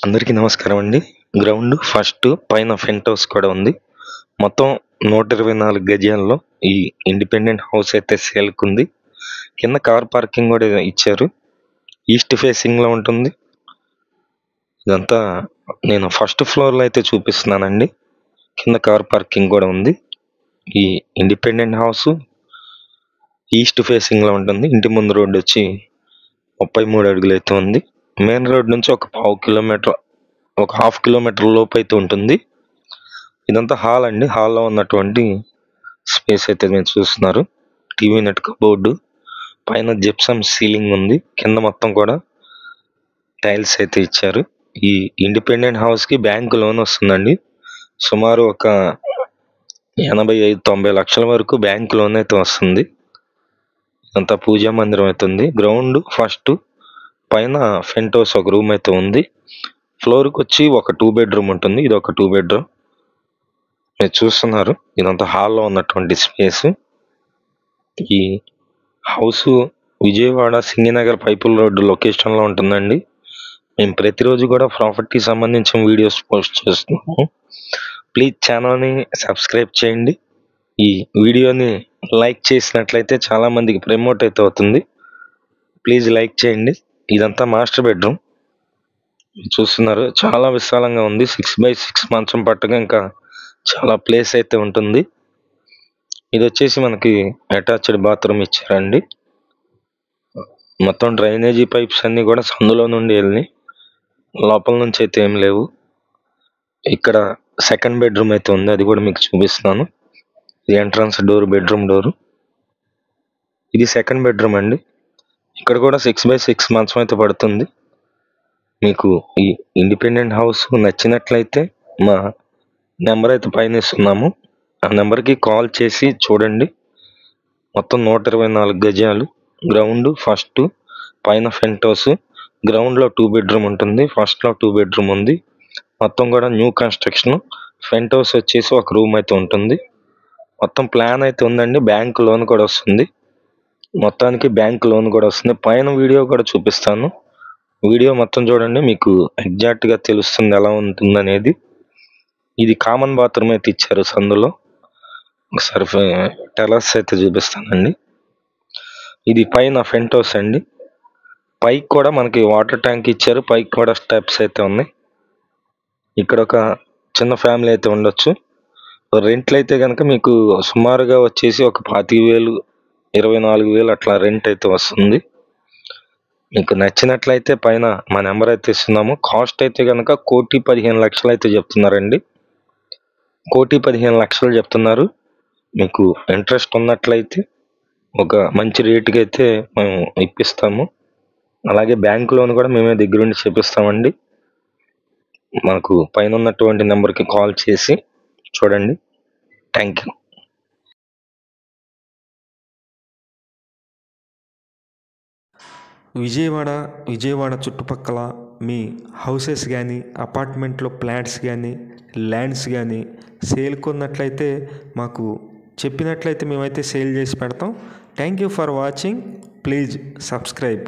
అందరికీ నమస్కారం అండి. గ్రౌండ్ ఫస్ట్ పైన పెంట్ హౌస్ కూడా ఉంది. మొత్తం 124 గజాల్లో ఈ ఇండిపెండెంట్ హౌస్ అయితే సేల్కుంది. కింద కార్ పార్కింగ్ కూడా ఇచ్చారు. ఈస్ట్ ఫేసింగ్ లో ఉంటుంది. ఇదంతా నేను ఫస్ట్ ఫ్లోర్ లో అయితే చూపిస్తున్నానండి. కింద కార్ పార్కింగ్ కూడా ఉంది. ఈ ఇండిపెండెంట్ హౌస్ ఈస్ట్ ఫేసింగ్ లో ఉంటుంది. ఇంటి ముందు రోడ్డు వచ్చి 33 అడుగులు అయితే ఉంది. మెయిన్ రోడ్ నుంచి ఒక హాఫ్ కిలోమీటర్ లోపు అయితే ఉంటుంది. ఇదంతా హాల్ అండి. హాల్లో ఉన్నటువంటి స్పేస్ అయితే మీరు చూస్తున్నారు. టీవీ నెట్ బోర్డు పైన జిప్సమ్ సీలింగ్ ఉంది. కింద మొత్తం కూడా టైల్స్ అయితే ఇచ్చారు. ఈ ఇండిపెండెంట్ హౌస్ కి బ్యాంక్ లోన్ వస్తుందండి. సుమారు ఒక 85-90 లక్షల వరకు బ్యాంక్ లోన్ అయితే వస్తుంది. అంతా పూజా మందిరం అయితే ఉంది. గ్రౌండ్ ఫస్ట్ పైన పెంట్ హౌస్ ఒక రూమ్ అయితే ఉంది. ఫ్లోర్ కి వచ్చి ఒక 2 బెడ్రూమ్ ఉంటుంది. ఇది ఒక 2 బెడ్రూమ్ మీరు చూస్తున్నారు. ఇదంతా హాల్లో ఉన్నటువంటి స్పేస్. ఈ house Vijayawada Singhnagar Pipula road location లో ఉంటుందండి. మేము ప్రతిరోజు కూడా ప్రాపర్టీ సంబంధించిన వీడియోస్ పోస్ట్ చేస్తున్నాము. ప్లీజ్ ఛానల్ని సబ్స్క్రైబ్ చేయండి. ఈ వీడియోని లైక్ చేసినట్లయితే చాలా మందికి ప్రమోట్ అయితే అవుతుంది. ప్లీజ్ లైక్ చేయండి. ఇదంతా మాస్టర్ బెడ్రూమ్ చూస్తున్నారు. చాలా విశాలంగా ఉంది. 6x6 మంచం పట్టగా ఇంకా చాలా ప్లేస్ అయితే ఉంటుంది. ఇది వచ్చేసి మనకి అటాచ్డ్ బాత్రూమ్ ఇచ్చారండి. మొత్తం డ్రైనేజీ పైప్స్ అన్ని కూడా సందులో నుండి వెళ్ళి లోపల నుంచి అయితే ఏం లేవు. ఇక్కడ సెకండ్ బెడ్రూమ్ అయితే ఉంది. అది కూడా మీకు చూపిస్తున్నాను. ఇది ఎంట్రన్స్ డోర్, బెడ్రూమ్ డోర్. ఇది సెకండ్ బెడ్రూమ్ అండి. ఇక్కడ కూడా 6x6 మంచం అయితే పడుతుంది. మీకు ఈ ఇండిపెండెంట్ హౌస్ నచ్చినట్లయితే మా నెంబర్ అయితే పైన ఇస్తున్నాము. ఆ నెంబర్కి కాల్ చేసి చూడండి. మొత్తం 124 గజాలు. గ్రౌండ్ ఫస్ట్ పైన పెంట్ హౌస్. గ్రౌండ్ లో 2 బెడ్రూమ్ ఉంటుంది. ఫస్ట్ లో 2 బెడ్రూమ్ ఉంది. మొత్తం కూడా న్యూ కన్స్ట్రక్షన్. పెంట్ హౌస్ వచ్చేసి ఒక రూమ్ అయితే ఉంటుంది. మొత్తం ప్లాన్ అయితే ఉందండి. బ్యాంక్ లోన్ కూడా వస్తుంది. మొత్తానికి బ్యాంక్ లోన్ కూడా వస్తుంది. పైన వీడియో కూడా చూపిస్తాను. వీడియో మొత్తం చూడండి. మీకు ఎగ్జాక్ట్ గా తెలుస్తుంది ఎలా ఉంటుంది అనేది. ఇది కామన్ బాత్రూమ్ అయితే ఇచ్చారు సందులో. ఒకసారి టెర్రస్ అయితే చూపిస్తానండి. ఇది పైన పెంట్ హౌస్ అండి. పైకి కూడా మనకి వాటర్ ట్యాంక్ ఇచ్చారు. పైకి కూడా స్టెప్స్ అయితే ఉన్నాయి. ఇక్కడ ఒక చిన్న ఫ్యామిలీ అయితే ఉండొచ్చు. రెంట్లు అయితే కనుక మీకు సుమారుగా వచ్చేసి ఒక 25,000, 24,000 అట్లా రెంట్ అయితే వస్తుంది. మీకు నచ్చినట్లయితే పైన మా నెంబర్ అయితే ఇస్తున్నాము. కాస్ట్ అయితే కనుక 1,15,00,000 అయితే చెప్తున్నారండి. 1,15,00,000 చెప్తున్నారు. మీకు ఇంట్రెస్ట్ ఉన్నట్లయితే ఒక మంచి రేటుకి అయితే మేము ఇప్పిస్తాము. అలాగే బ్యాంక్ లోన్ కూడా మేమే దగ్గరుండి చేపిస్తామండి. మనకు పైన ఉన్నటువంటి నెంబర్కి కాల్ చేసి చూడండి. Thank you. విజయవాడ చుట్టుపక్కల మీ హౌసెస్ కానీ, అపార్ట్మెంట్లో ఫ్లాట్స్ కానీ, ల్యాండ్స్ కానీ సేల్ కొన్నట్లయితే మాకు చెప్పినట్లయితే మేమైతే సేల్ చేసి పెడతాం. Thank you for watching. Please subscribe.